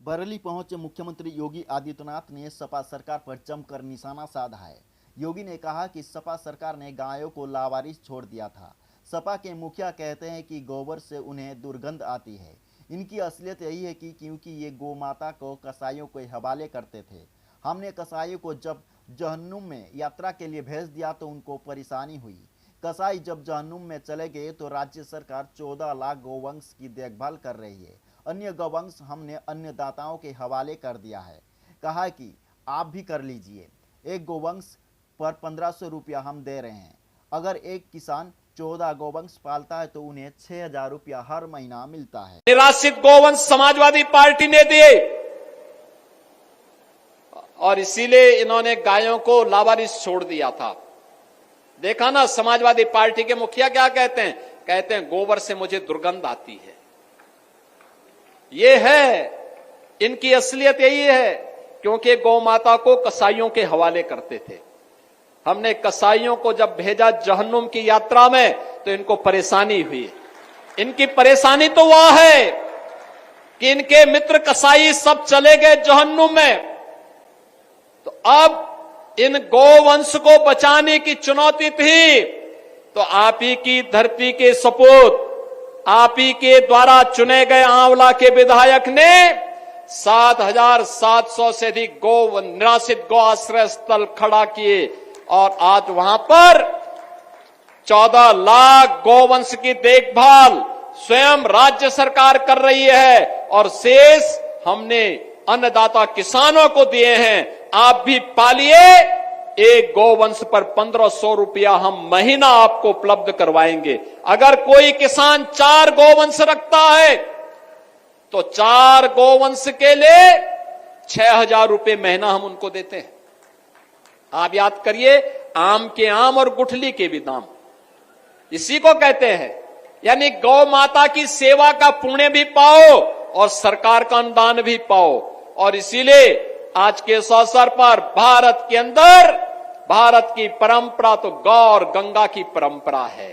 बरेली पहुंचे मुख्यमंत्री योगी आदित्यनाथ ने सपा सरकार पर जमकर निशाना साधा है। योगी ने कहा कि सपा सरकार ने गायों को लावारिस छोड़ दिया था। सपा के मुखिया कहते हैं कि गोबर से उन्हें दुर्गंध आती है। इनकी असलियत यही है कि क्योंकि ये गौ माता को कसाईयों के हवाले करते थे। हमने कसाईयों को जब जहन्नुम में यात्रा के लिए भेज दिया तो उनको परेशानी हुई। कसाई जब जहन्नुम में चले गए तो राज्य सरकार 14 लाख गौवंश की देखभाल कर रही है। अन्य गौवंश हमने अन्नदाताओं के हवाले कर दिया है। कहा कि आप भी कर लीजिए। एक गौवंश पर 1500 रुपया हम दे रहे हैं। अगर एक किसान 14 गौवंश पालता है तो उन्हें 6000 रुपया हर महीना मिलता है। निराश्रित गौवंश समाजवादी पार्टी ने दिए और इसीलिए इन्होंने गायों को लावारिस छोड़ दिया था। देखा ना समाजवादी पार्टी के मुखिया क्या कहते हैं? कहते हैं गोबर से मुझे दुर्गंध आती है। ये है इनकी असलियत, यही है क्योंकि गौ माता को कसाईयों के हवाले करते थे। हमने कसाईयों को जब भेजा जहन्नुम की यात्रा में तो इनको परेशानी हुई। इनकी परेशानी तो वह है कि इनके मित्र कसाई सब चले गए जहन्नुम में। तो अब इन गौवंश को बचाने की चुनौती थी तो आप ही की धरती के सपूत, आप ही के द्वारा चुने गए आंवला के विधायक ने 7700 से अधिक गौ निराश्रित गौ आश्रय स्थल खड़ा किए और आज वहां पर 14 लाख गौवंश की देखभाल स्वयं राज्य सरकार कर रही है और शेष हमने अन्नदाता किसानों को दिए हैं। आप भी पालिए। एक गौवंश पर 1500 रुपया हम महीना आपको उपलब्ध करवाएंगे। अगर कोई किसान 4 गौवंश रखता है तो 4 गौवंश के लिए 6000 रुपये महीना हम उनको देते हैं। आप याद करिए, आम के आम और गुठली के भी दाम, इसी को कहते हैं। यानी गौ माता की सेवा का पुण्य भी पाओ और सरकार का अनुदान भी पाओ। और इसीलिए आज के इस अवसर पर भारत के अंदर भारत की परंपरा तो गौ और गंगा की परंपरा है।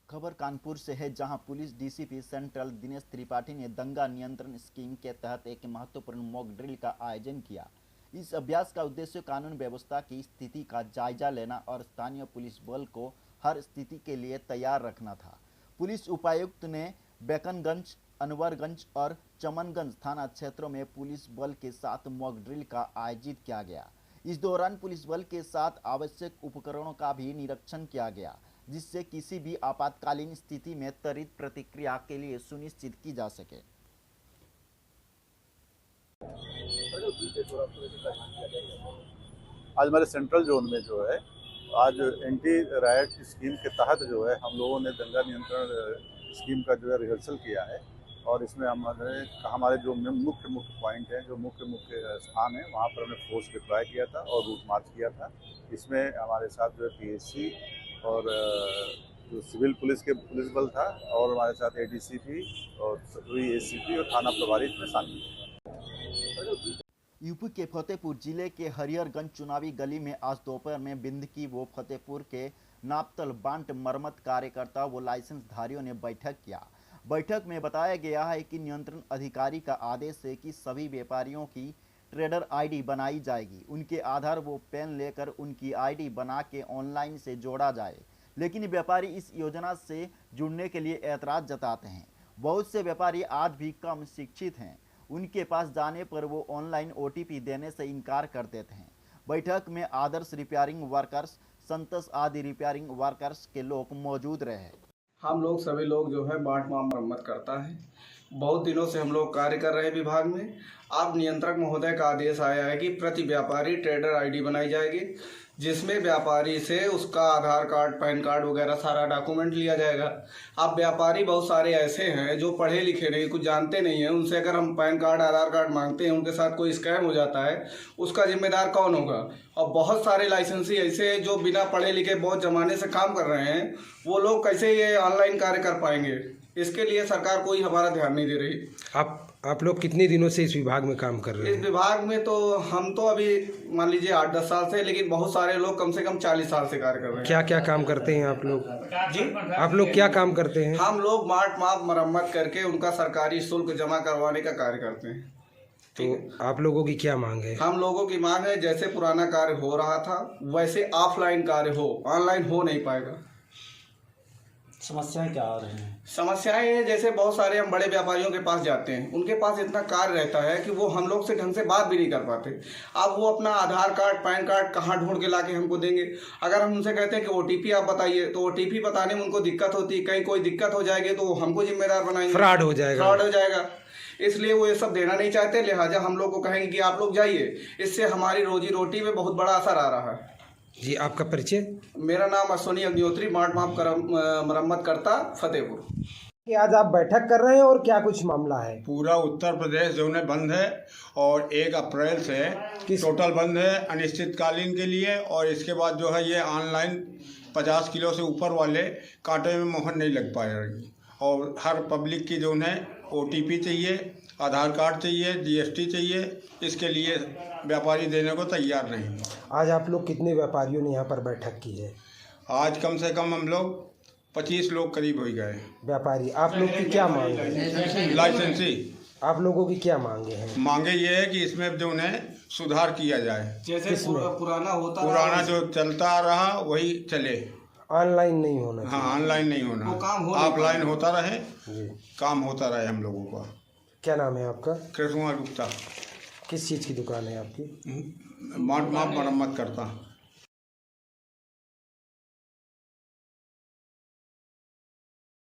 खबर कानपुर से है, जहां police DCP central Dinesh Tripathi ने दंगा नियंत्रण स्कीम के तहत एक महत्वपूर्ण मॉक ड्रिल का आयोजन किया। इस अभ्यास का उद्देश्य कानून व्यवस्था की स्थिति का जायजा लेना और स्थानीय पुलिस बल को हर स्थिति के लिए तैयार रखना था। पुलिस उपायुक्त ने बेकनगंज, अनवरगंज और चमनगंज थाना क्षेत्रों में पुलिस बल के साथ मॉक ड्रिल का आयोजित किया गया। इस दौरान पुलिस बल के साथ आवश्यक उपकरणों का भी निरीक्षण किया गया, जिससे किसी भी आपातकालीन स्थिति में त्वरित प्रतिक्रिया के लिए सुनिश्चित की जा सके। आज हमारे सेंट्रल जोन में जो है, आज एंटी रायट स्कीम के तहत जो है हम लोगों ने दंगा नियंत्रण स्कीम का जो है रिहर्सल किया है। और इसमें हमारे जो मुख्य पॉइंट हैं, जो मुख्य स्थान है, वहाँ पर हमने फोर्स डिप्लॉय किया था और रूट मार्च किया था। इसमें हमारे साथ जो है पीएससी और जो सिविल पुलिस बल था और हमारे साथ एडीसीपी और एसीपी और थाना प्रभारी इसमें शामिल थे। यूपी के फतेहपुर जिले के हरिहरगंज चुनावी गली में आज दोपहर में बिंदकी व फतेहपुर के नापतल बांट मरम्मत कार्यकर्ता व लाइसेंसधारियों ने बैठक किया। बैठक में बताया गया है कि नियंत्रण अधिकारी का आदेश है कि सभी व्यापारियों की ट्रेडर आईडी बनाई जाएगी। उनके आधार वो पेन लेकर उनकी आईडी बना के ऑनलाइन से जोड़ा जाए। लेकिन व्यापारी इस योजना से जुड़ने के लिए ऐतराज जताते हैं। बहुत से व्यापारी आज भी कम शिक्षित हैं। उनके पास जाने पर वो ऑनलाइन ओटीपी देने से इनकार कर देते हैं। बैठक में आदर्श रिपेयरिंग वर्कर्स, संतोष आदि रिपेयरिंग वर्कर्स के लोग मौजूद रहे। हम लोग सभी लोग जो है बांट मरम्मत करता है। बहुत दिनों से हम लोग कार्य कर रहे हैं विभाग में। अब नियंत्रक महोदय का आदेश आया है कि प्रति व्यापारी ट्रेडर आईडी बनाई जाएगी, जिसमें व्यापारी से उसका आधार कार्ड, पैन कार्ड वगैरह सारा डॉक्यूमेंट लिया जाएगा। अब व्यापारी बहुत सारे ऐसे हैं जो पढ़े लिखे नहीं, कुछ जानते नहीं हैं। उनसे अगर हम पैन कार्ड, आधार कार्ड मांगते हैं, उनके साथ कोई स्कैम हो जाता है, उसका जिम्मेदार कौन होगा? और बहुत सारे लाइसेंसी ऐसे हैं जो बिना पढ़े लिखे बहुत जमाने से काम कर रहे हैं। वो लोग कैसे ये ऑनलाइन कार्य कर पाएंगे? इसके लिए सरकार कोई हमारा ध्यान नहीं दे रही। आप आप लोग कितने दिनों से इस विभाग में काम कर रहे इस हैं? विभाग में तो हम तो अभी मान लीजिए 8-10 साल से, लेकिन बहुत सारे लोग कम से कम 40 साल से कार्य कर रहे हैं। क्या क्या काम करते हैं आप लोग? जी, आप लोग क्या काम करते हैं? हम लोग मार्ट माप मरम्मत करके उनका सरकारी शुल्क जमा करवाने का कार्य करते हैं। तो आप लोगों की क्या मांग है? हम लोगों की मांग है जैसे पुराना कार्य हो रहा था वैसे ऑफलाइन कार्य हो, ऑनलाइन हो नहीं पाएगा। समस्याएं क्या आ रही हैं? समस्याएं हैं जैसे बहुत सारे हम बड़े व्यापारियों के पास जाते हैं, उनके पास इतना कार्य रहता है कि वो हम लोग से ढंग से बात भी नहीं कर पाते। अब वो अपना आधार कार्ड पैन कार्ड कहाँ ढूंढ के लाके हमको देंगे। अगर हम उनसे कहते हैं कि OTP आप बताइए तो OTP बताने में उनको दिक्कत होती है। कहीं कोई दिक्कत हो जाएगी तो हमको जिम्मेदार बनाएंगे, फ्रॉड हो जाएगा। फ्रॉड हो जाएगा। इसलिए वो ये सब देना नहीं चाहते, लिहाजा हम लोग को कहेंगे कि आप लोग जाइए। इससे हमारी रोजी रोटी में बहुत बड़ा असर आ रहा है। जी, आपका परिचय? मेरा नाम अश्वनी अग्निहोत्री, मार्ट माप मरम्मत करता फतेहपुर। कि आज आप बैठक कर रहे हैं और क्या कुछ मामला है? पूरा उत्तर प्रदेश जो है बंद है और 1 अप्रैल से टोटल बंद है अनिश्चितकालीन के लिए। और इसके बाद जो है ये ऑनलाइन 50 किलो से ऊपर वाले कांटे में मोहर नहीं लग पाएगी। और हर पब्लिक की जो है OTP चाहिए, आधार कार्ड चाहिए, GST चाहिए। इसके लिए व्यापारी देने को तैयार नहीं। आज आप लोग कितने व्यापारियों ने यहाँ पर बैठक की है? आज कम से कम हम लोग 25 लोग करीब हो गए। व्यापारी, आप लोग की क्या मांग है? लाइसेंसी आप लोगों की क्या मांगे हैं? मांगे ये है कि इसमें जो है सुधार किया जाए। जैसे पुराना जो चलता रहा वही चले, ऑनलाइन नहीं होना चाहिए। हाँ ऑनलाइन नहीं होना, वो काम हो ऑफलाइन होता रहे, जी। काम होता रहे हम लोगों का। क्या नाम है आपका? कृष्ण कुमार गुप्ता, किस चीज़ की दुकान है आपकी? मार्ट माप मरम्मत करता।